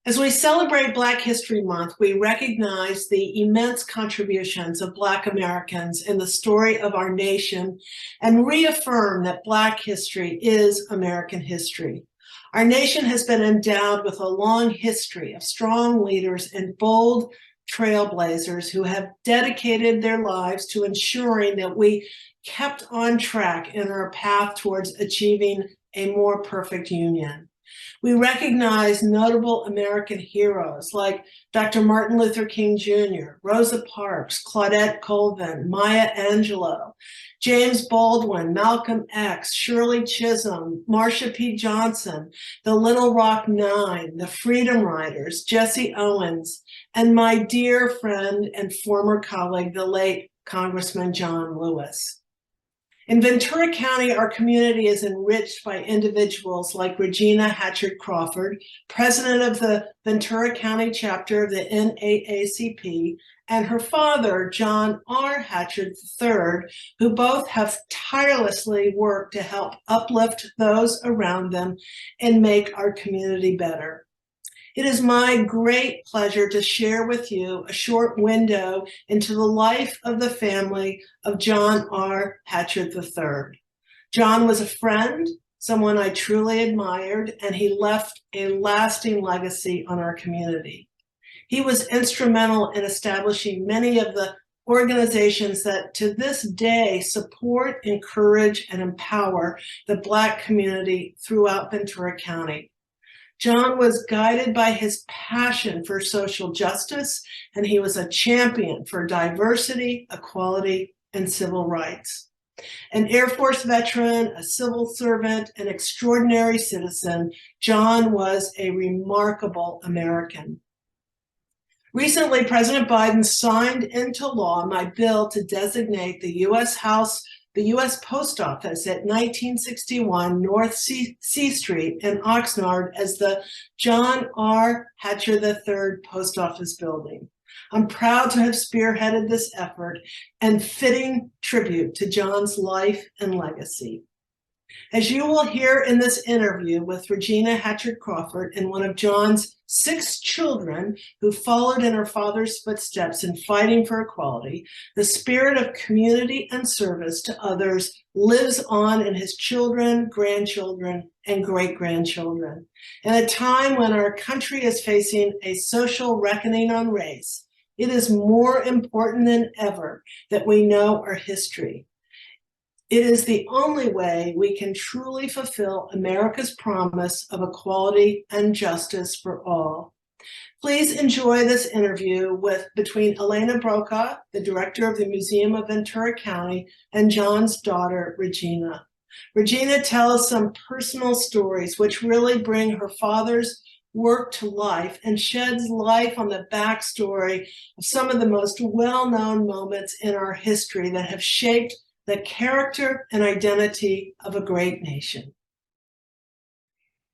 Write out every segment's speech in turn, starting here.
As we celebrate Black History Month, we recognize the immense contributions of Black Americans in the story of our nation and reaffirm that Black history is American history. Our nation has been endowed with a long history of strong leaders and bold trailblazers who have dedicated their lives to ensuring that we kept on track in our path towards achieving a more perfect union. We recognize notable American heroes like Dr. Martin Luther King Jr., Rosa Parks, Claudette Colvin, Maya Angelou, James Baldwin, Malcolm X, Shirley Chisholm, Marsha P. Johnson, the Little Rock Nine, the Freedom Riders, Jesse Owens, and my dear friend and former colleague, the late Congressman John Lewis. In Ventura County, our community is enriched by individuals like Regina Hatcher-Crawford, president of the Ventura County chapter of the NAACP, and her father, John R. Hatcher III, who both have tirelessly worked to help uplift those around them and make our community better. It is my great pleasure to share with you a short window into the life of the family of John R. Hatcher III. John was a friend, someone I truly admired, and he left a lasting legacy on our community. He was instrumental in establishing many of the organizations that to this day support, encourage, and empower the Black community throughout Ventura County. John was guided by his passion for social justice, and he was a champion for diversity, equality, and civil rights. An Air Force veteran, a civil servant, an extraordinary citizen, John was a remarkable American. Recently, President Biden signed into law my bill to designate the U.S. Post Office at 1961 North C Street in Oxnard as the John R. Hatcher III Post Office Building. I'm proud to have spearheaded this effort and fitting tribute to John's life and legacy. As you will hear in this interview with Regina Hatcher-Crawford and one of John's 6 children who followed in her father's footsteps in fighting for equality, the spirit of community and service to others lives on in his children, grandchildren, and great-grandchildren. In a time when our country is facing a social reckoning on race, it is more important than ever that we know our history. It is the only way we can truly fulfill America's promise of equality and justice for all. Please enjoy this interview between Elena Brokaw, the director of the Museum of Ventura County, and John's daughter, Regina. Regina tells some personal stories which really bring her father's work to life and sheds light on the backstory of some of the most well-known moments in our history that have shaped the character and identity of a great nation.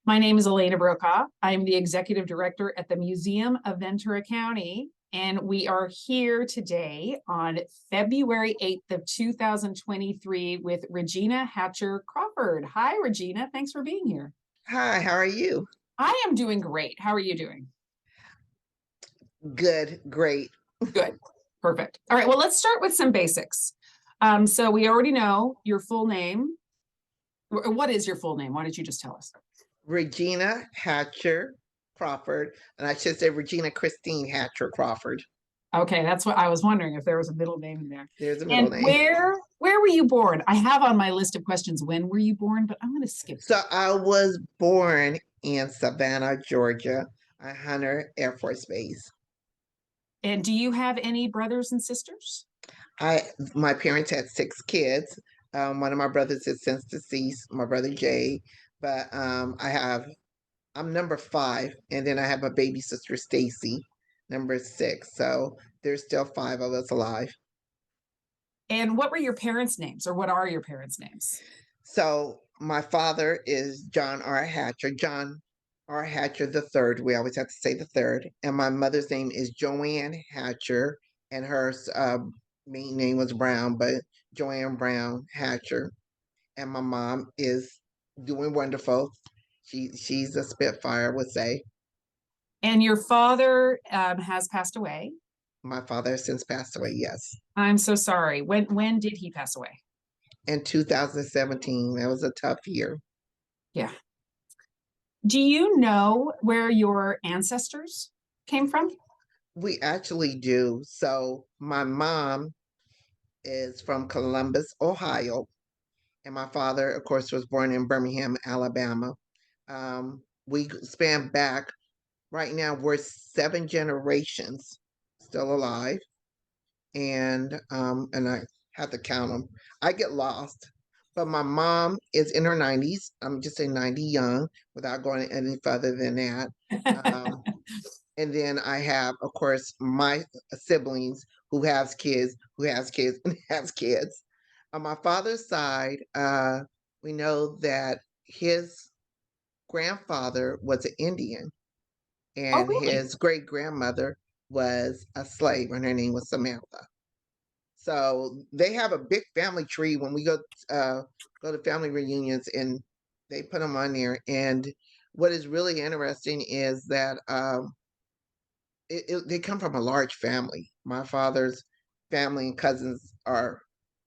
My name is Elena Brokaw. I'm the executive director at the Museum of Ventura County, and we are here today on February 8th of 2023 with Regina Hatcher-Crawford. Hi, Regina. Thanks for being here. Hi, how are you? I am doing great. How are you doing? Good, great. Good, perfect. All right, well, let's start with some basics. So we already know your full name. What is your full name? Why don't you just tell us? Regina Hatcher-Crawford, and I should say Regina Christine Hatcher-Crawford. Okay, that's what I was wondering, if there was a middle name in there. There's a middle name. Where were you born? I have on my list of questions, when were you born? But I'm going to skip. So I was born in Savannah, Georgia, at Hunter Air Force Base. And do you have any brothers and sisters? My parents had 6 kids. One of my brothers is since deceased, my brother Jay. But I'm number 5, and then I have a baby sister, Stacy, number 6. So there's still 5 of us alive. And what were your parents' names, or what are your parents' names? So my father is John R. Hatcher, John R. Hatcher III. We always have to say the third. And my mother's name is Joanne Hatcher, and her main name was Brown, but Joanne Brown Hatcher. And my mom is doing wonderful. She's a Spitfire, I would say. And your father has passed away. My father has since passed away, yes. I'm so sorry. When did he pass away? In 2017, that was a tough year. Yeah. Do you know where your ancestors came from? We actually do. So my mom is from Columbus, Ohio, and my father, of course, was born in Birmingham, Alabama. We span back. Right now, we're 7 generations still alive, and I have to count them. I get lost, but my mom is in her 90s. I'm just saying 90 young, without going any further than that. Um, and then I have, of course, my siblings who has kids, who has kids, and has kids. On my father's side, we know that his grandfather was an Indian, Oh, and really? his great grandmother was a slave, and her name was Samantha. So they have a big family tree when we go to family reunions, and they put them on there. And what is really interesting is that they come from a large family. My father's family and cousins are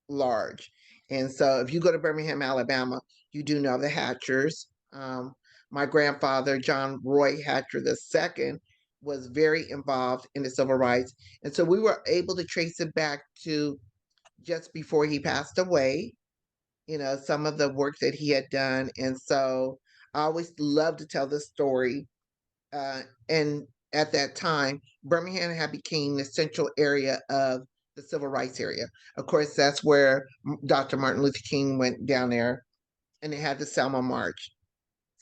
large. And so if you go to Birmingham, Alabama, you do know the Hatchers. My grandfather, John Roy Hatcher II, was very involved in the civil rights. And so we were able to trace it back to just before he passed away, some of the work that he had done. And so I always love to tell this story. And at that time, Birmingham had become the central area of the civil rights area. Of course, that's where Dr. Martin Luther King went down there, and they had the Selma March.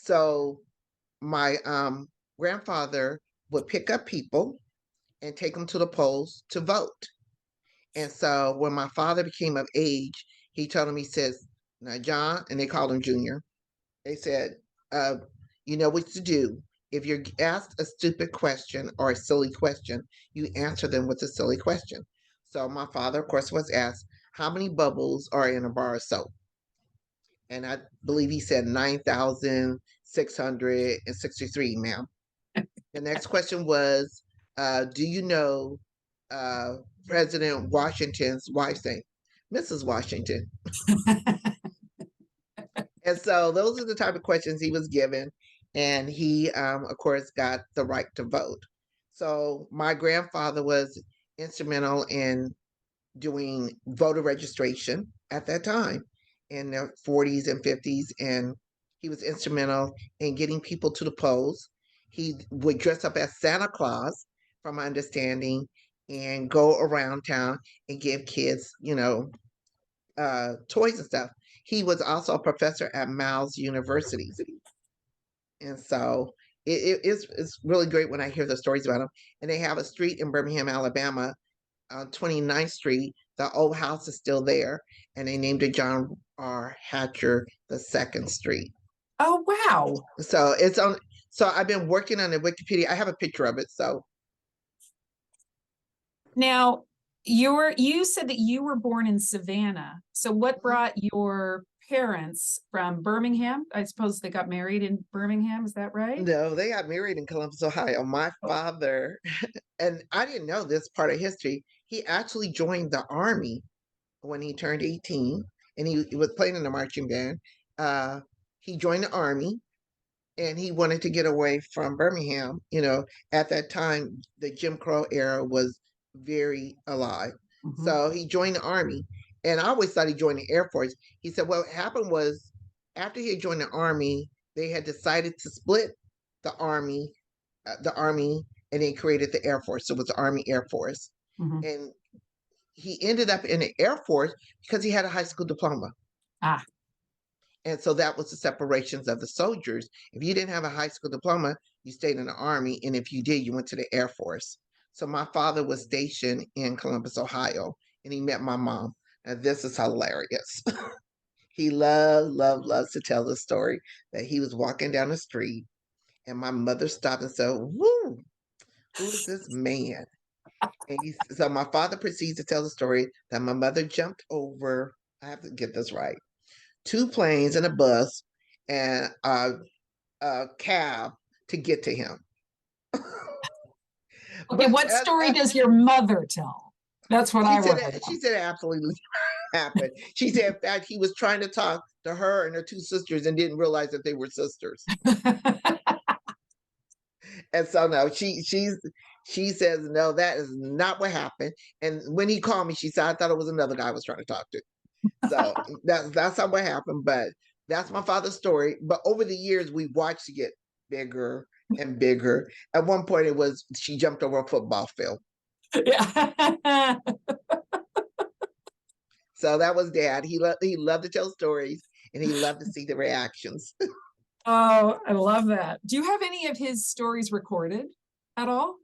So my grandfather would pick up people and take them to the polls to vote. And so when my father became of age, he told him, he says, "Now, John," and they called him Junior. They said, uh, "You know what to do. If you're asked a stupid question or a silly question, you answer them with a silly question." So my father, of course, was asked, "How many bubbles are in a bar of soap?" And I believe he said 9,663, ma'am. The next question was, "Do you know uh, President Washington's wife's name?" "Mrs. Washington." And so those are the type of questions he was given. And he, of course, got the right to vote. So my grandfather was instrumental in doing voter registration at that time in the 40s and 50s. And he was instrumental in getting people to the polls. He would dress up as Santa Claus, from my understanding, and go around town and give kids, toys and stuff. He was also a professor at Miles University. And so it's really great when I hear the stories about him. And they have a street in Birmingham, Alabama, 29th Street. The old house is still there, and they named it John R. Hatcher II Street. Oh, wow. So it's on. So I've been working on the Wikipedia. I have a picture of it. So Now, you said that you were born in Savannah. So what brought your parents from Birmingham? I suppose they got married in Birmingham, is that right? no, they got married in Columbus, Ohio. My father, and I didn't know this part of history, he actually joined the Army when he turned 18, and he was playing in the marching band. He joined the Army, and he wanted to get away from Birmingham. At that time, the Jim Crow era was very alive. So he joined the Army. And I always thought he joined the Air Force. He said what happened was, after he had joined the Army, they had decided to split the Army, and they created the Air Force. So it was the Army Air Force. Mhm. And he ended up in the Air Force because he had a high school diploma. Ah, And so that was the separations of the soldiers. If you didn't have a high school diploma, you stayed in the Army. And if you did, you went to the Air Force. So my father was stationed in Columbus, Ohio, and he met my mom. And this is hilarious. He loves to tell the story that he was walking down the street, and my mother stopped and said, "Woo, who is this man?" So my father proceeds to tell the story that my mother jumped over, I have to get this right, 2 planes and a bus and a cab to get to him. Okay, But what story does your mother tell? That's what I want to know. she said it absolutely happened. She said, in fact, he was trying to talk to her and her two sisters and didn't realize that they were sisters. And so no, she says no, that is not what happened. And when he called me, she said I thought it was another guy I was trying to talk to. So that's not what happened. But that's my father's story. But over the years, we watched it get bigger and bigger. At one point, it was she jumped over a football field. Yeah. So that was Dad. He loved to tell stories and he loved to see the reactions. Oh, I love that. Do you have any of his stories recorded at all?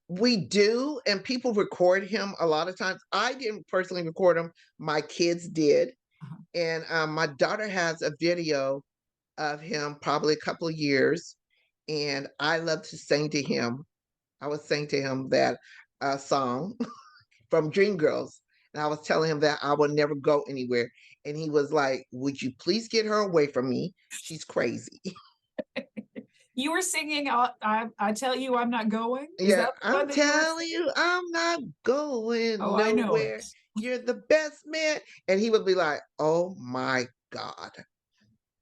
We do, and people record him a lot of times. I didn't personally record him. My kids did. Uh-huh. And my daughter has a video of him probably a couple of years. And I love to sing to him. I would sing to him that song from Dreamgirls. And I was telling him that I would never go anywhere. And he was like, would you please get her away from me? She's crazy. You were singing, I tell you I'm not going. Is Yeah, that the one I'm that you were telling you, I'm not going Oh, I know nowhere. it. You're the best man. And he would be like, oh my God.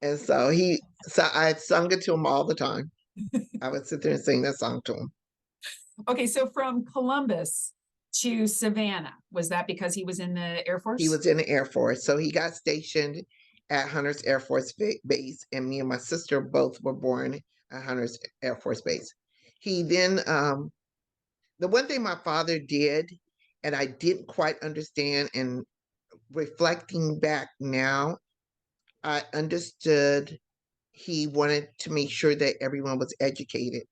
And so I sung it to him all the time. I would sit there and sing that song to him. Okay, so from Columbus to Savannah, was that because he was in the Air Force? He was in the Air Force. So he got stationed at Hunter's Air Force Base, and me and my sister both were born at Hunter's Air Force Base. He then, the one thing my father did, and I didn't quite understand, and reflecting back now, I understood he wanted to make sure that everyone was educated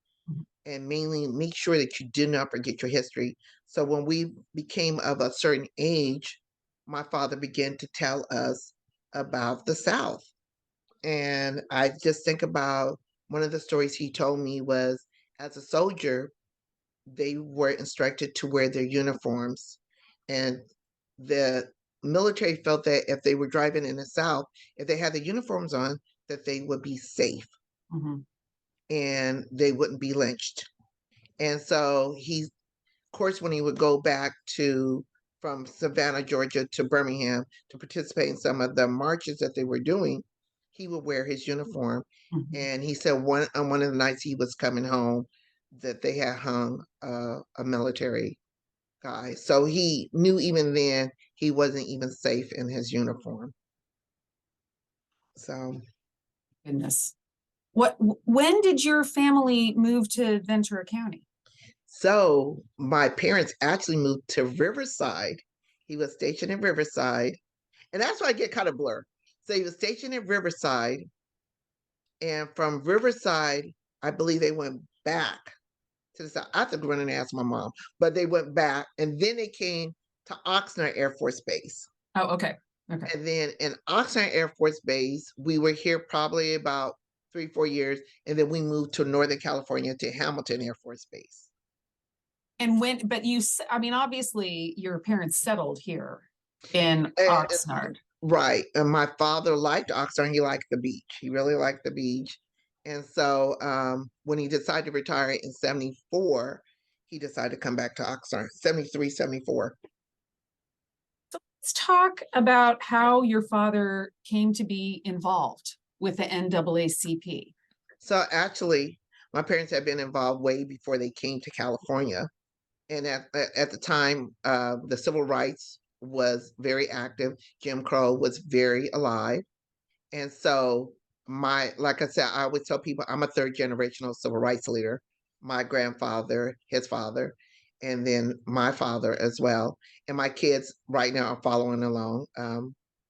and mainly make sure that you did not forget your history. So when we became of a certain age, my father began to tell us about the South. And I just think about one of the stories he told me was as a soldier, they were instructed to wear their uniforms. And the military felt that if they were driving in the South, if they had the uniforms on, that they would be safe and they wouldn't be lynched. And so he, of course, when he would go back to from Savannah, Georgia to Birmingham to participate in some of the marches that they were doing, he would wear his uniform. And he said on one of the nights he was coming home that they had hung a military guy. So he knew even then he wasn't even safe in his uniform. So Goodness. When did your family move to Ventura County? So my parents actually moved to Riverside. He was stationed in Riverside. And that's why I get kind of blurred. So he was stationed in Riverside. And from Riverside, I believe they went back to the South. I have to run and ask my mom. But they went back and then they came to Oxnard Air Force Base. Oh, okay. Okay. And then in Oxnard Air Force Base, we were here probably about 3-4 years. And then we moved to Northern California to Hamilton Air Force Base. And but I mean, obviously your parents settled here in Oxnard. Right. And my father liked Oxnard. He liked the beach. He really liked the beach. And so when he decided to retire in 74, he decided to come back to Oxnard, 73, 74. So let's talk about how your father came to be involved with the NAACP. So actually, my parents had been involved way before they came to California. And at the time, the civil rights was very active. Jim Crow was very alive. And so like I said, I always tell people I'm a third generational civil rights leader. My grandfather, his father, and then my father as well. And my kids right now are following along.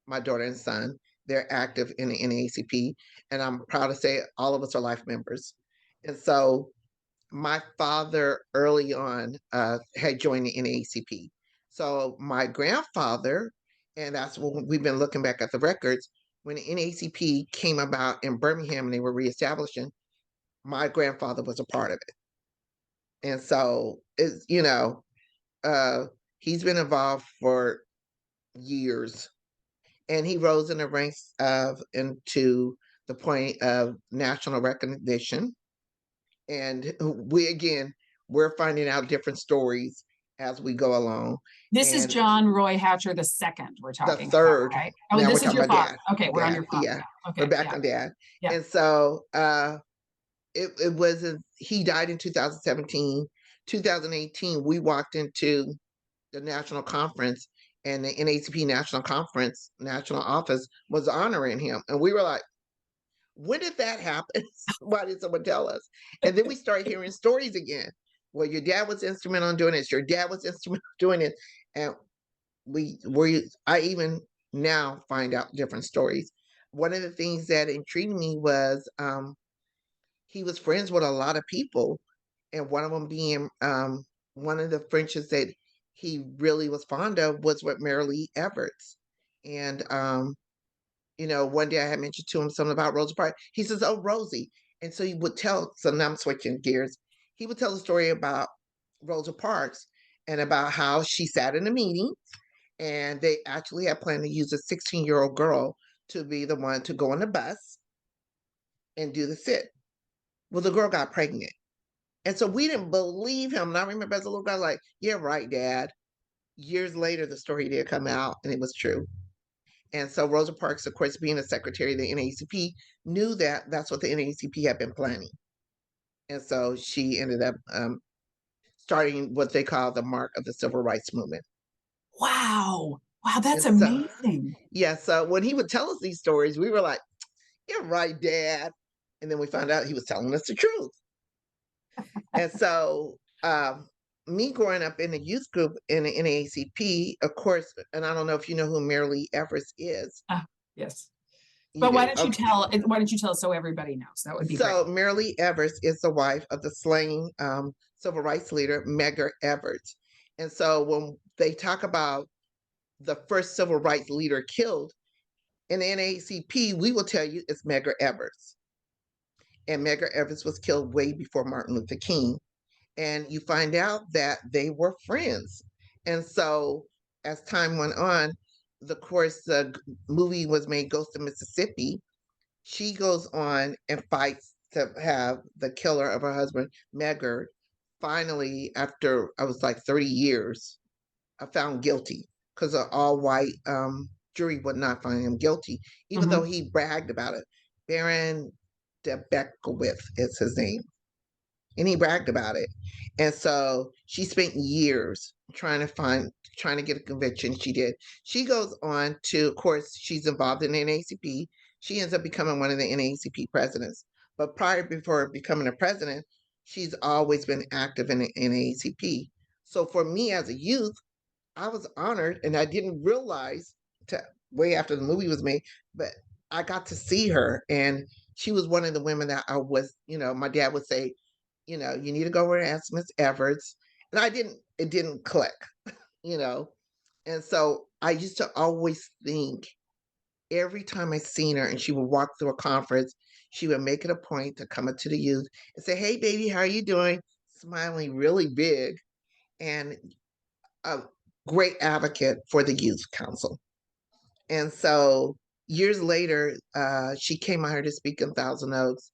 My daughter and son, they're active in the NAACP. And I'm proud to say all of us are life members. And so my father early on had joined the NAACP. So my grandfather, and that's when we've been looking back at the records, when the NAACP came about in Birmingham and they were reestablishing, my grandfather was a part of it. And so it's, he's been involved for years. And he rose in the ranks into the point of national recognition. And we're finding out different stories as we go along. This is And John Roy Hatcher the second we're the talking third, about, right? Oh, now we're this is talking your about father. dad. Okay, we're on your father. Yeah. Now. We're Okay, back yeah. on dad. Yeah. And so it was he died in 2017. 2018, we walked into the national conference, and the NAACP national conference national office was honoring him, and we were like, when did that happen? Why did someone tell us? And then we started hearing stories again. Well, your dad was instrumental in doing this. Your dad was instrumental in doing it. And I even now find out different stories. One of the things that intrigued me was he was friends with a lot of people, and one of them being one of the friendships that he really was fond of was with Mary Lee Everts. And one day I had mentioned to him something about Rosa Parks. He says, "Oh, Rosie." And so he would tell, so now I'm switching gears. He would tell a story about Rosa Parks and about how she sat in a meeting and they actually had planned to use a 16-year-old girl to be the one to go on the bus and do the sit. Well, the girl got pregnant. And so we didn't believe him. And I remember as a little guy, like, yeah, right, Dad. Years later, the story did come out and it was true. And so Rosa Parks, of course, being a secretary of the NAACP, knew that that's what the NAACP had been planning. And so she ended up starting what they call the mark of the civil rights movement. Wow. Wow, that's And so, amazing. yeah, so when he would tell us these stories, we were like, you're right, Dad. And then we found out he was telling us the truth. And so me growing up in the youth group in the NAACP, of course, and I don't know if you know who Mary Lee Everts is. Yes. You But why do? don't you Okay. why don't you tell us so everybody knows? That would be So great. Mary Lee Everts is the wife of the slain civil rights leader Medgar Evers. And so when they talk about the first civil rights leader killed in the NAACP, we will tell you it's Medgar Evers. And Medgar Evers was killed way before Martin Luther King. And you find out that they were friends. And so as time went on, the movie was made, Ghost of Mississippi. She goes on and fights to have the killer of her husband, Medgar, finally, after I was like 30 years, found guilty because an all-white jury would not find him guilty, even though he bragged about it. Baron de Beckwith is his name. And he bragged about it. And so she spent years trying to get a conviction. She did. She goes on to, of course, she's involved in the NAACP. She ends up becoming one of the NAACP presidents. But before becoming a president, she's always been active in the NAACP. So for me as a youth, I was honored, and I didn't realize way after the movie was made, but I got to see her, and she was one of the women that I was, my dad would say, you need to go over and ask Miss Everts. And it didn't click, you know. And so I used to always think every time I seen her and she would walk through a conference, she would make it a point to come up to the youth and say, "Hey baby, how are you doing?" Smiling really big, and a great advocate for the youth council. And so years later, she came out here to speak in Thousand Oaks,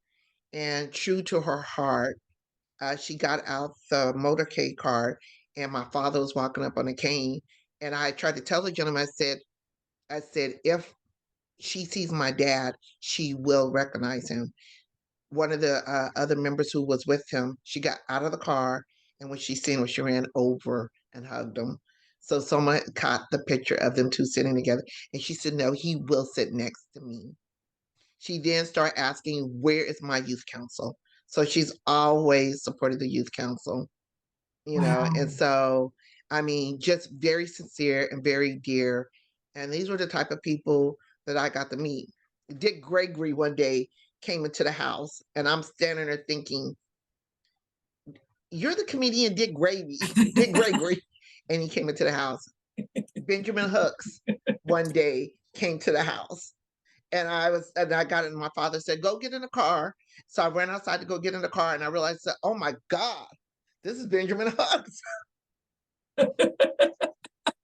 and true to her heart, she got out the motorcade card, and my father was walking up on a cane. And I tried to tell the gentleman, I said, if she sees my dad, she will recognize him. One of the other members who was with him, she got out of the car, and when she seen him, she ran over and hugged him. So someone caught the picture of them two sitting together, and she said, "No, he will sit next to me." She then started asking, "Where is my youth council?" So she's always supported the youth council, Wow. and so, I mean, just very sincere and very dear. And these were the type of people that I got to meet. Dick Gregory one day came into the house, and I'm standing there thinking, "You're the comedian Dick Gravy, Dick Gregory." And he came into the house. Benjamin Hooks one day came to the house. And I got in. My father said, "Go get in the car." So I ran outside to go get in the car, and I realized that, oh my God, this is Benjamin Hooks.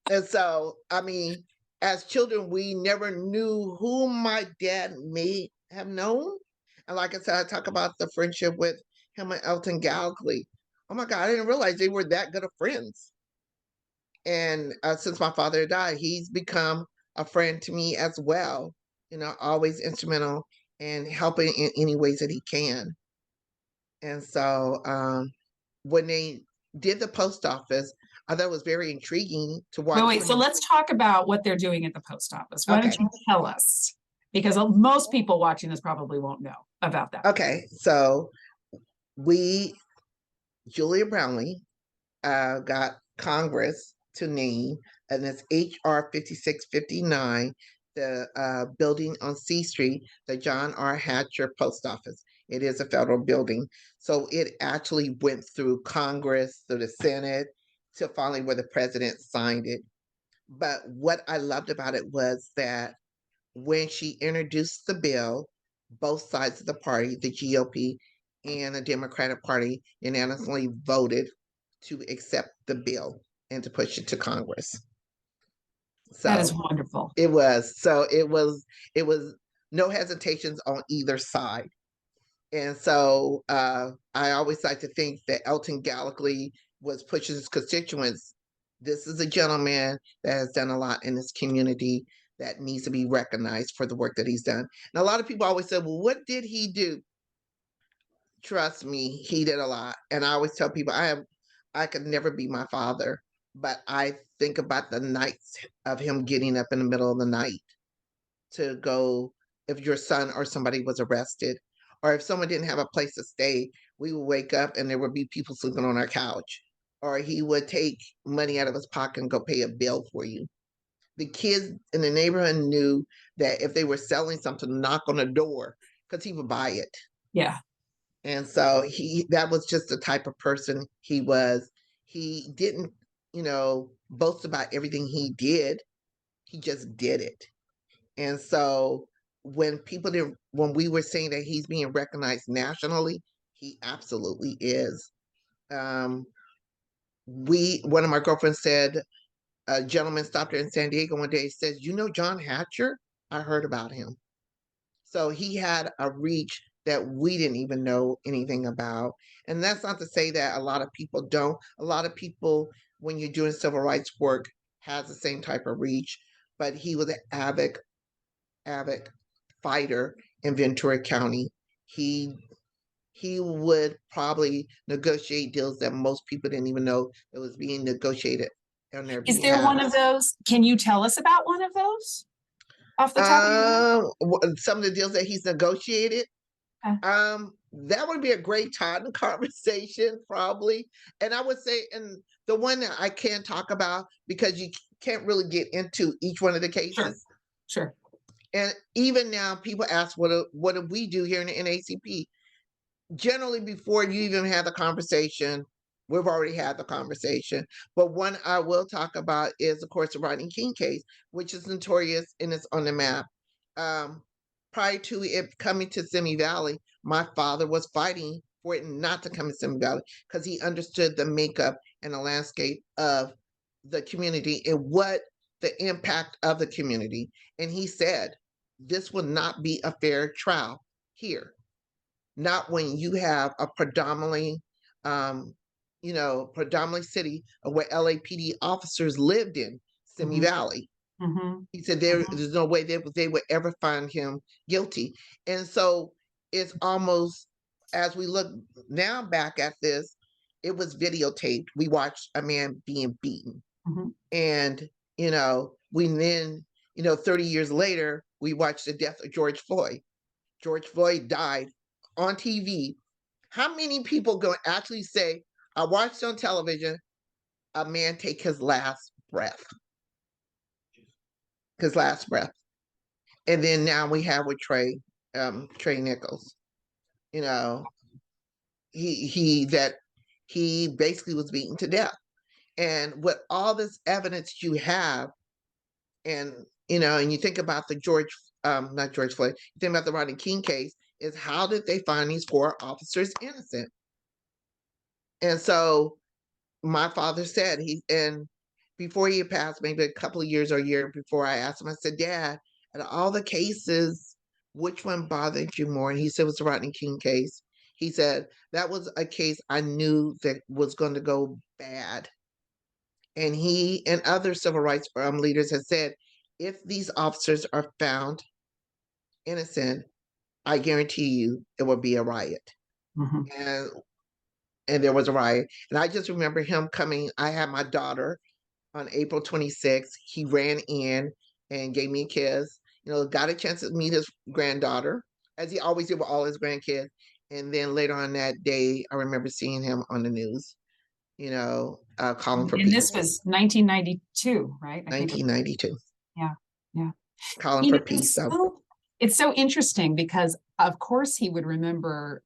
And so, I mean, as children, we never knew who my dad may have known. And like I said, I talk about the friendship with him and Elton Galgley. oh my God, I didn't realize they were that good of friends. And since my father died, he's become a friend to me as well. Always instrumental in helping in any ways that he can. And so when they did the post office, I thought it was very intriguing to watch. Wait, so let's talk about what they're doing at the post office. Why don't Okay. you tell us? Because most people watching this probably won't know about that. Okay, so Julia Brownley, got Congress to name, and it's HR 5659, the building on C Street, the John R. Hatcher Post Office. It is a federal building. So it actually went through Congress, through the Senate, to finally where the president signed it. But what I loved about it was that when she introduced the bill, both sides of the party, the GOP and the Democratic Party, unanimously voted to accept the bill and to push it to Congress. So That is wonderful. it was no hesitations on either side. And so I always like to think that Elton Gallagher was pushing his constituents. This is a gentleman that has done a lot in this community that needs to be recognized for the work that he's done. And a lot of people always say, well, what did he do? Trust me, he did a lot. And I always tell people I could never be my father, but I think about the nights of him getting up in the middle of the night to go, if your son or somebody was arrested, or if someone didn't have a place to stay, we would wake up and there would be people sleeping on our couch, or he would take money out of his pocket and go pay a bill for you. The kids in the neighborhood knew that if they were selling something, knock on the door because he would buy it. Yeah. And so that was just the type of person he was. He didn't, boast about everything he did. He just did it. And so when we were saying that he's being recognized nationally, he absolutely is. One of my girlfriends said, a gentleman stopped her in San Diego one day, says, John Hatcher? I heard about him. So he had a reach that we didn't even know anything about. And that's not to say that a lot of people don't. A lot of people, when you're doing civil rights work, has the same type of reach. But he was an avid fighter in Ventura County. He would probably negotiate deals that most people didn't even know that was being negotiated on their behalf. Is there one of those? Can you tell us about one of those off the top of your head? Some of the deals that he's negotiated. That would be a great time conversation, probably. And I would say, and the one that I can't talk about because you can't really get into each one of the cases. Sure. And even now, people ask, what do we do here in the NAACP? Generally, before you even have the conversation, we've already had the conversation. But one I will talk about is, of course, the Rodney King case, which is notorious and it's on the map. Prior to it coming to Simi Valley, my father was fighting for it not to come to Simi Valley because he understood the makeup and the landscape of the community and what the impact of the community. And he said, this will not be a fair trial here. Not when you have a predominantly city where LAPD officers lived in Simi Valley. He said there's no way they would ever find him guilty. And so it's almost, as we look now back at this, it was videotaped. We watched a man being beaten. And, we then, 30 years later, we watched the death of George Floyd. George Floyd died on TV. How many people go actually say, I watched on television a man take his last breath? His last breath. And then now we have with Trey Nichols. He basically was beaten to death. And with all this evidence you have, and and you think about the not George Floyd, you think about the Rodney King case, is how did they find these 4 officers innocent? And so my father said, and before he had passed, maybe a couple of years or a year before, I asked him, I said, Dad, out of all the cases, which one bothered you more? And he said it was the Rodney King case. He said that was a case I knew that was going to go bad. And he and other civil rights leaders have said, if these officers are found innocent, I guarantee you it will be a riot. Mhm. And there was a riot. And I just remember him coming. I had my daughter on April 26th. He ran in and gave me a kiss. Got a chance to meet his granddaughter, as he always did with all his grandkids. And then later on that day, I remember seeing him on the news, calling for And peace. this was 1992, right? I think 1992. Yeah, yeah. Calling You for know, peace. it's so interesting because, of course, he would remember,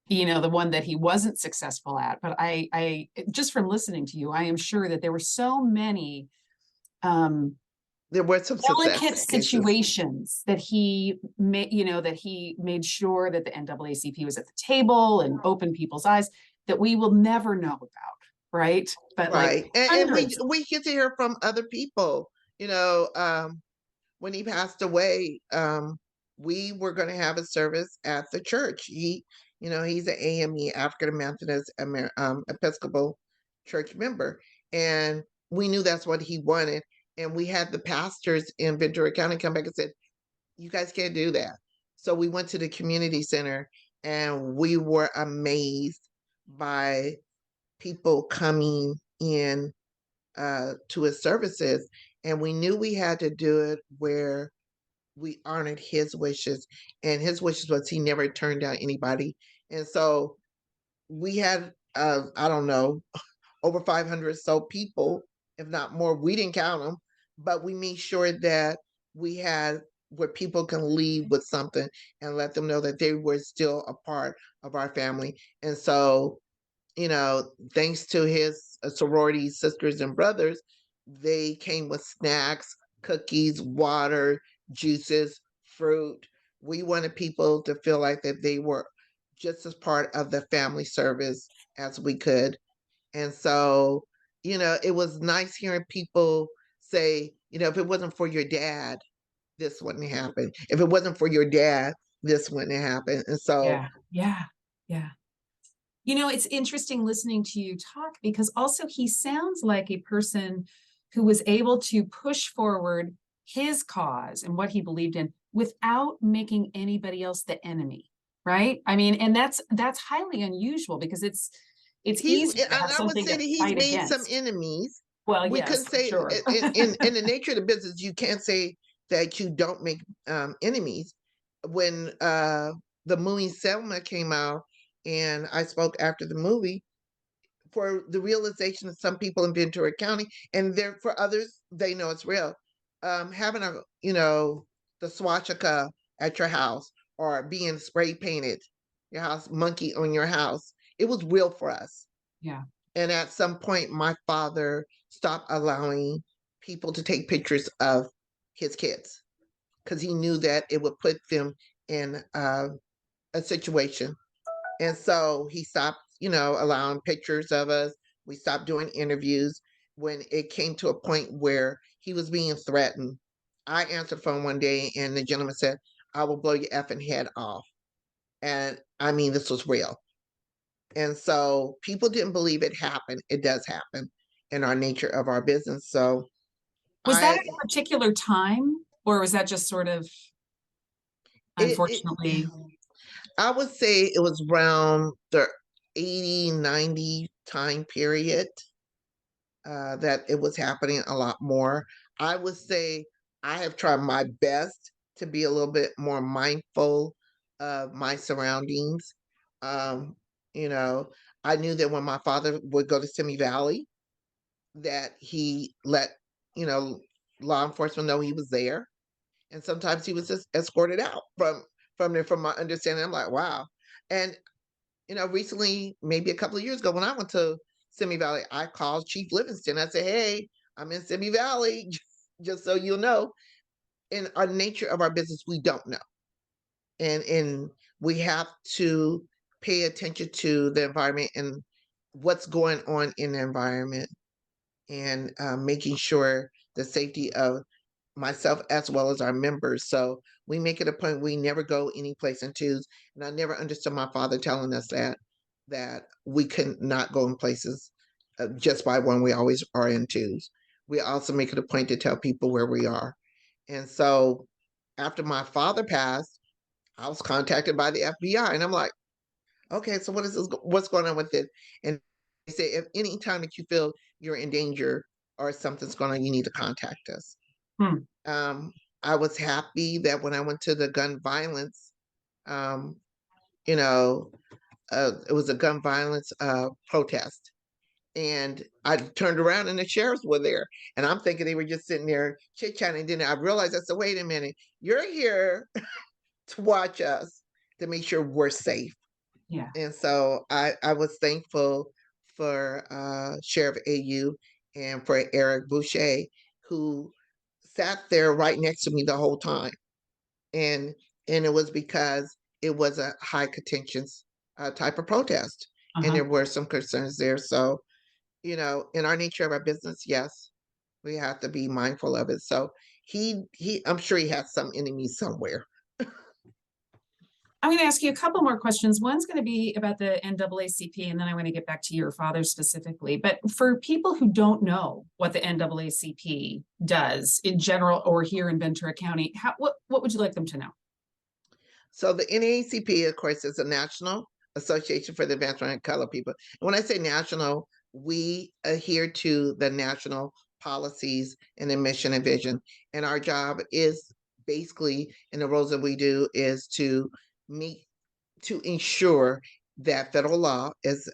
the one that he wasn't successful at. But I just from listening to you, I am sure that there were so many there were some delicate success cases. situations that he made, that he made sure that the NAACP was at the table and opened people's eyes that we will never know about, right? But Right. like And hundreds. we get to hear from other people, when he passed away, we were going to have a service at the church. He's an AME, African Methodist Episcopal Church member, and we knew that's what he wanted. And we had the pastors in Ventura County come back and said, "You guys can't do that." So we went to the community center, and we were amazed by people coming in to his services, and we knew we had to do it where we honored his wishes, and his wishes was he never turned down anybody. And so we had I don't know, over 500 so people, if not more. We didn't count them, but we made sure that we had where people can leave with something and let them know that they were still a part of our family. And so, thanks to his sorority sisters and brothers, they came with snacks, cookies, water, juices, fruit. We wanted people to feel like that they were just as part of the family service as we could. And so, it was nice hearing people say, if it wasn't for your dad, this wouldn't happen. If it wasn't for your dad, this wouldn't happen. And so, Yeah. It's interesting listening to you talk because also he sounds like a person who was able to push forward his cause and what he believed in without making anybody else the enemy, right? I mean, and that's highly unusual because it's easy to have I would something say to that he's fight made some against. enemies. Well, We yes, couldn't for say sure. in the nature of the business, you can't say that you don't make enemies. When the movie Selma came out, and I spoke after the movie, for the realization of some people in Ventura County, and there for others, they know it's real. Having the swastika at your house or being spray painted your house, monkey on your house, it was real for us. Yeah. And at some point, my father stopped allowing people to take pictures of his kids because he knew that it would put them in a situation. And so he stopped, allowing pictures of us. We stopped doing interviews. When it came to a point where he was being threatened, I answered the phone one day and the gentleman said, "I will blow your effing head off." And I mean, this was real. And so people didn't believe it happened. It does happen in our nature of our business. So Was that I, at a particular time or was that just sort of it, unfortunately? I would say it was around the 80, 90 time period that it was happening a lot more. I would say I have tried my best to be a little bit more mindful of my surroundings. Um, you know, I knew that when my father would go to Simi Valley, that he let, you know, law enforcement know he was there. And sometimes he was just escorted out from there, from my understanding. I'm like, wow. And recently, maybe a couple of years ago, when I went to Simi Valley, I called Chief Livingston. I said, "Hey, I'm in Simi Valley, just so you know." In our nature of our business, we don't know, and we have to pay attention to the environment and what's going on in the environment, and making sure the safety of myself as well as our members. So we make it a point we never go any place in twos. And I never understood my father telling us that we could not go in places just by one. We always are in twos. We also make it a point to tell people where we are. And so after my father passed, I was contacted by the FBI, and I'm like, okay, so what is this? What's going on with this? And they say, if any time that you feel you're in danger or something's going on, you need to contact us. Hmm. I was happy that when I went to the gun violence, um, you know, it was a gun violence protest. And I turned around and the sheriffs were there. And I'm thinking they were just sitting there chit chatting. Then I realized, I said, wait a minute, you're here to watch us to make sure we're safe. Yeah. And so I was thankful for Sheriff AU and for Eric Boucher, who sat there right next to me the whole time. And it was because it was a high contentions type of protest. And there were some concerns there. So, in our nature of our business, yes, we have to be mindful of it. So I'm sure he has some enemies somewhere. I'm going to ask you a couple more questions. One's going to be about the NAACP, and then I want to get back to your father specifically. But for people who don't know what the NAACP does in general or here in Ventura County, what would you like them to know? So the NAACP, of course, is a national association for the advancement of colored people. And when I say national, we adhere to the national policies and the mission and vision. And our job is basically, in the roles that we do, is to ensure that federal law is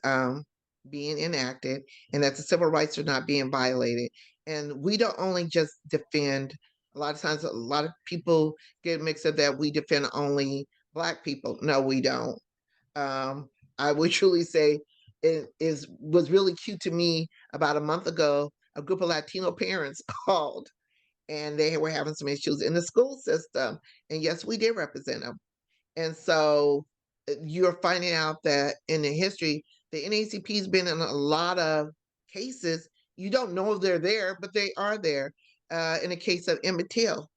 being enacted and that the civil rights are not being violated. And we don't only just defend, a lot of times, a lot of people get mixed up that we defend only Black people. No, we don't. I would truly say was really cute to me about a month ago. A group of Latino parents called and they were having some issues in the school system. And yes, we did represent them. And so you're finding out that in the history, the NAACP has been in a lot of cases. You don't know if they're there, but they are there. In the case of Emmett Till,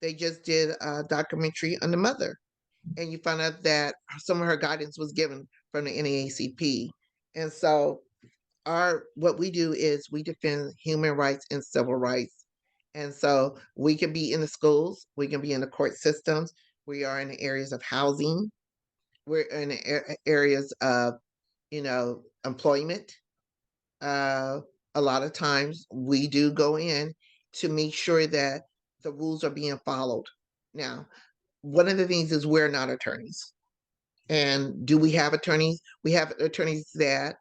they just did a documentary on the mother. And you find out that some of her guidance was given from the NAACP. And so what we do is we defend human rights and civil rights. And so we can be in the schools, we can be in the court systems, we are in the areas of housing, we're in the areas of, employment. A lot of times we do go in to make sure that the rules are being followed. Now, one of the things is we're not attorneys. And do we have attorneys? We have attorneys that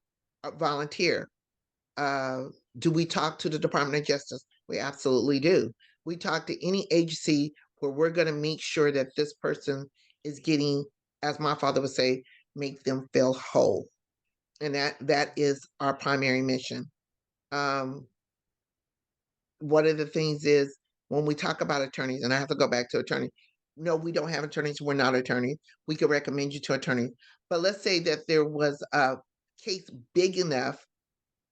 volunteer. Do we talk to the Department of Justice? We absolutely do. We talk to any agency where we're going to make sure that this person is getting, as my father would say, make them feel whole. And that is our primary mission. One of the things is when we talk about attorneys, and I have to go back to attorney. No, we don't have attorneys. We're not attorneys. We could recommend you to attorneys. But let's say that there was a case big enough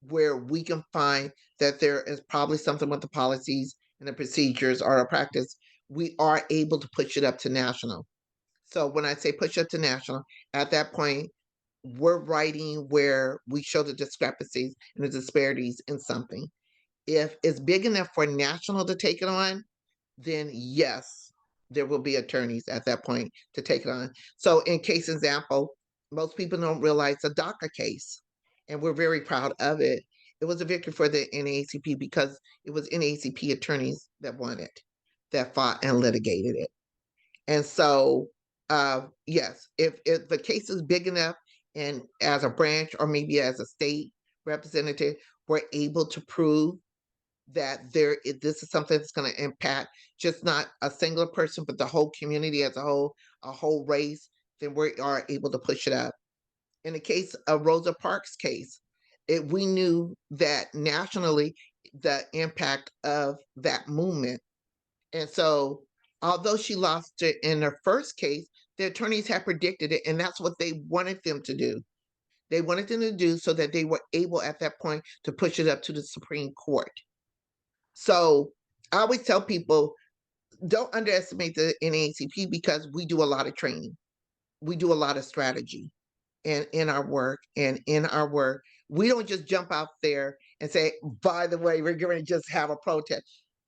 where we can find that there is probably something with the policies and the procedures or a practice, we are able to push it up to national. So when I say push up to national, at that point, we're writing where we show the discrepancies and the disparities in something. If it's big enough for national to take it on, then yes, there will be attorneys at that point to take it on. So in case example, most people don't realize a DACA case, and we're very proud of it. It was a victory for the NAACP because it was NAACP attorneys that won it, that fought and litigated it. And so, yes, if the case is big enough and as a branch or maybe as a state representative, we're able to prove that this is something that's going to impact just not a single person, but the whole community as a whole race, then we are able to push it up. In the case of Rosa Parks' case, we knew that nationally the impact of that movement. And so, although she lost it in her first case, the attorneys had predicted it, and that's what they wanted them to do. They wanted them to do so that they were able at that point to push it up to the Supreme Court. So I always tell people don't underestimate the NAACP because we do a lot of training. We do a lot of strategy in our work. And in our work, we don't just jump out there and say, by the way, we're going to just have a protest.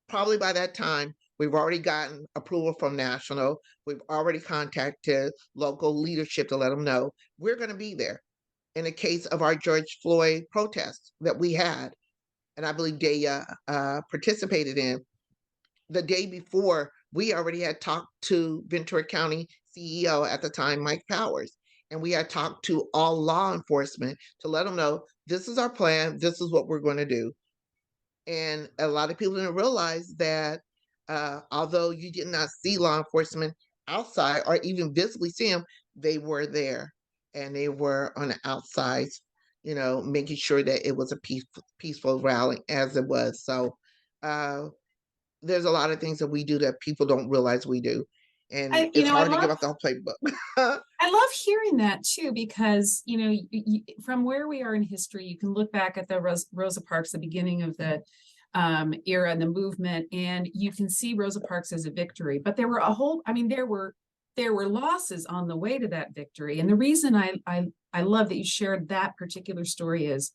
Probably by that time, we've already gotten approval from national. We've already contacted local leadership to let them know we're going to be there. In the case of our George Floyd protest that we had, and I believe they participated in, the day before, we already had talked to Ventura County CEO at the time, Mike Powers, and we had talked to all law enforcement to let them know this is our plan, this is what we're going to do. And a lot of people didn't realize that although you did not see law enforcement outside or even visibly see them, they were there and they were on the outside, making sure that it was a peaceful rally as it was. So there's a lot of things that we do that people don't realize we do. And it's hard to give up the whole playbook. I love hearing that too, because, from where we are in history, you can look back at the Rosa Parks, the beginning of the era and the movement, and you can see Rosa Parks as a victory. But there were there were losses on the way to that victory. And the reason I love that you shared that particular story is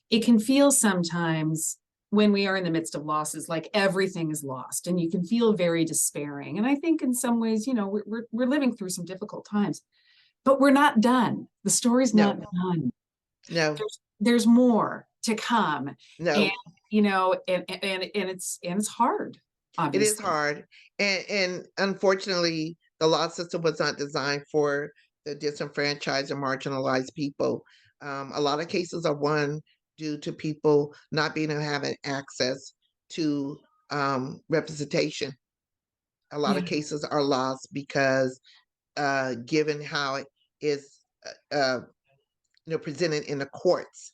it can feel sometimes when we are in the midst of losses, like everything is lost and you can feel very despairing. And I think in some ways, we're living through some difficult times, but we're not done. The story's not done. No, there's more to come. no, and it's hard. Obviously. It is hard. And unfortunately, the law system was not designed for the disenfranchised and marginalized people. A lot of cases are won due to people not being able to have access to representation. A lot of cases are lost because given how it is presented in the courts,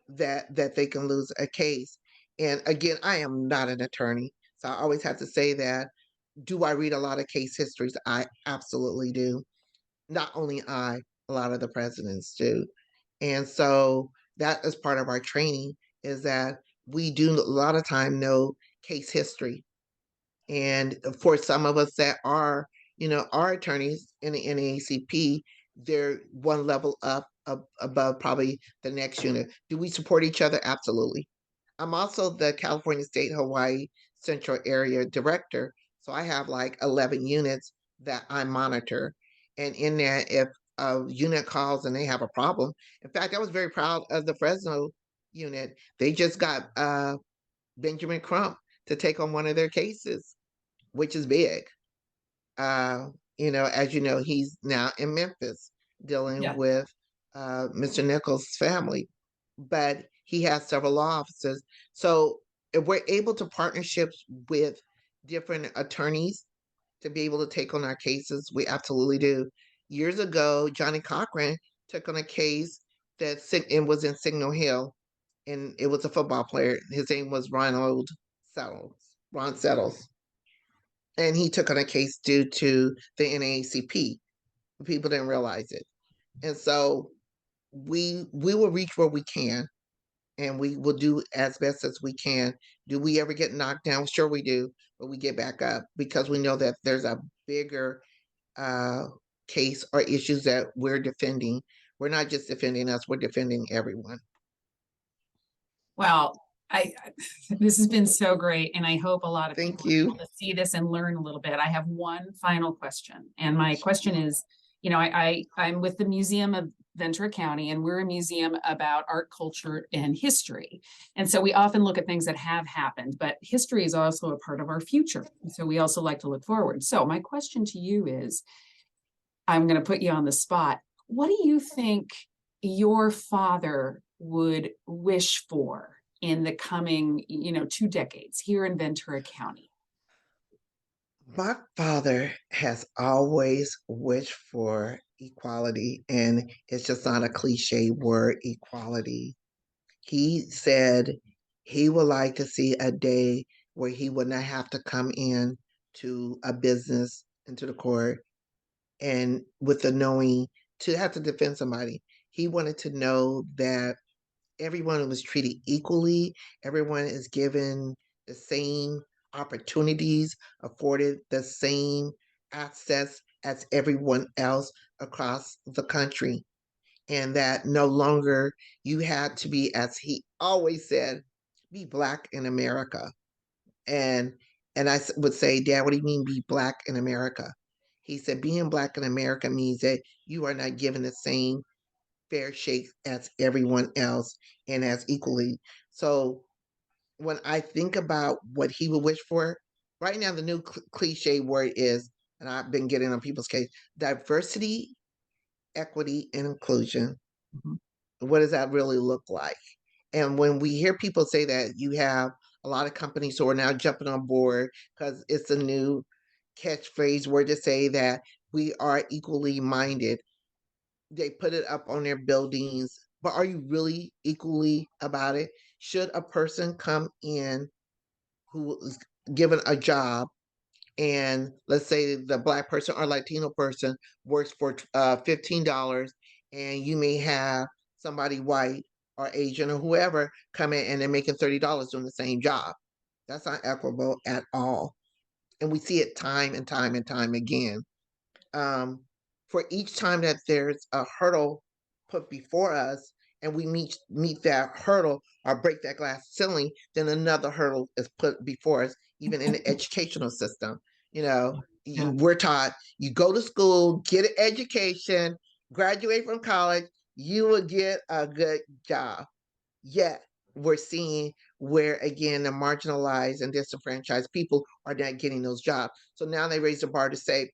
that they can lose a case. And again, I am not an attorney, so I always have to say that. Do I read a lot of case histories? I absolutely do. Not only I, a lot of the presidents do. And so that is part of our training, is that we do a lot of time know case history. And for some of us that are, our attorneys in the NAACP, they're one level up above probably the next unit. Do we support each other? Absolutely. I'm also the California State Hawaii Central Area Director. So I have like 11 units that I monitor. And in there, if a unit calls and they have a problem, in fact, I was very proud of the Fresno unit. They just got Benjamin Crump to take on one of their cases, which is big. As you know, he's now in Memphis dealing with Mr. Nichols' family, but he has several law offices. So if we're able to partnerships with different attorneys to be able to take on our cases, we absolutely do. Years ago, Johnny Cochran took on a case that was in Signal Hill, and it was a football player. His name was Ron Settles. And he took on a case due to the NAACP. People didn't realize it. And so we will reach where we can, and we will do as best as we can. Do we ever get knocked down? Sure we do, but we get back up because we know that there's a bigger case or issues that we're defending. We're not just defending us, we're defending everyone. Well, this has been so great, and I hope a lot of Thank people you. are able to see this and learn a little bit. I have one final question, and my question is, I'm with the Museum of Ventura County, and we're a museum about art, culture, and history. And so we often look at things that have happened, but history is also a part of our future. And so we also like to look forward. So my question to you is, I'm going to put you on the spot. What do you think your father would wish for in the coming, 2 decades here in Ventura County? My father has always wished for equality, and it's just not a cliche word, equality. He said he would like to see a day where he would not have to come in to a business, into the court, and with the knowing to have to defend somebody. He wanted to know that everyone was treated equally, everyone is given the same opportunities, afforded the same access as everyone else across the country. And that no longer you had to be, as he always said, be Black in America. And I would say, Dad, what do you mean be Black in America? He said, being Black in America means that you are not given the same fair shake as everyone else and as equally. So when I think about what he would wish for, right now the new cliche word is, and I've been getting on people's case, diversity, equity, and inclusion. Mhm. What does that really look like? And when we hear people say that, you have a lot of companies who are now jumping on board because it's a new catchphrase word to say that we are equally minded. They put it up on their buildings, but are you really equally about it? Should a person come in who is given a job, and let's say the Black person or Latino person works for $15, and you may have somebody white or Asian or whoever come in and they're making $30 doing the same job? That's not equitable at all. And we see it time and time and time again. For each time that there's a hurdle put before us and we meet that hurdle or break that glass ceiling, then another hurdle is put before us, even in the educational system. You know, Yeah. we're taught you go to school, get an education, graduate from college, you will get a good job. Yet we're seeing where again the marginalized and disenfranchised people are not getting those jobs. So now they raise the bar to say,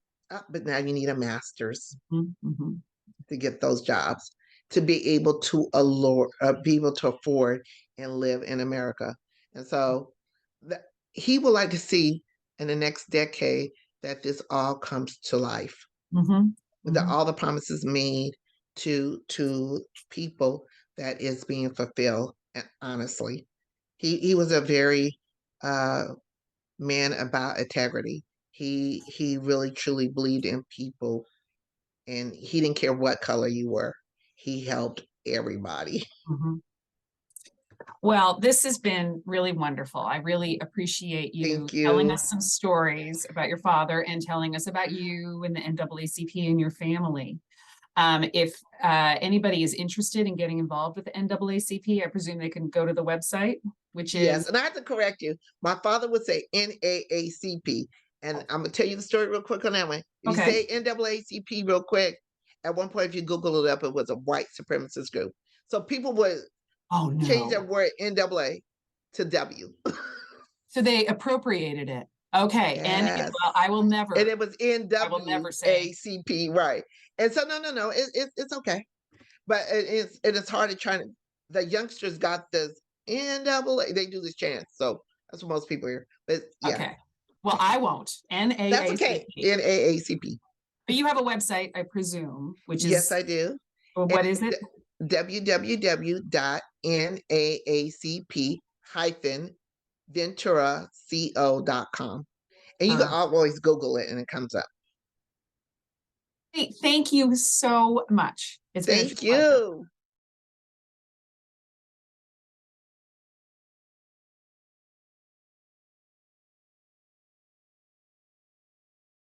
but now you need a master's Mhm. to get those jobs, to be able to be able to afford and live in America. And so he would like to see in the next decade that this all comes to life, Mhm. that Mhm. all the promises made to people that is being fulfilled. And honestly, he was a very man about integrity. He really truly believed in people, and he didn't care what color you were. He helped everybody. Mhm. Well, this has been really wonderful. I really appreciate you Thank telling you. us some stories about your father and telling us about you and the NAACP and your family. If anybody is interested in getting involved with the NAACP, I presume they can go to the website, which Yes, is and I have to correct you. My father would say NAACP, and I'm gonna tell you the story real quick on that one. If you okay. say NAACP real quick, at one point, if you Google it up, it was a white supremacist group. So people would Oh change no. that word NAA to W. So they appropriated it. Okay. And Yes. well, I will And never, it was I will never say. NAACP, right? And so no, it's okay, but it is hard to try to. The youngsters got this NAA. They do this chant, so that's what most people hear. But yeah, Okay. Well, I won't. that's okay. NAACP. NAACP. But you have a website, I presume, which Yes, is, I do. well, And what is it? www.naacp-venturaco.com. And you can Perfect. always Google it and it comes up. Hey, thank you so much. It's been a true Thank pleasure. you.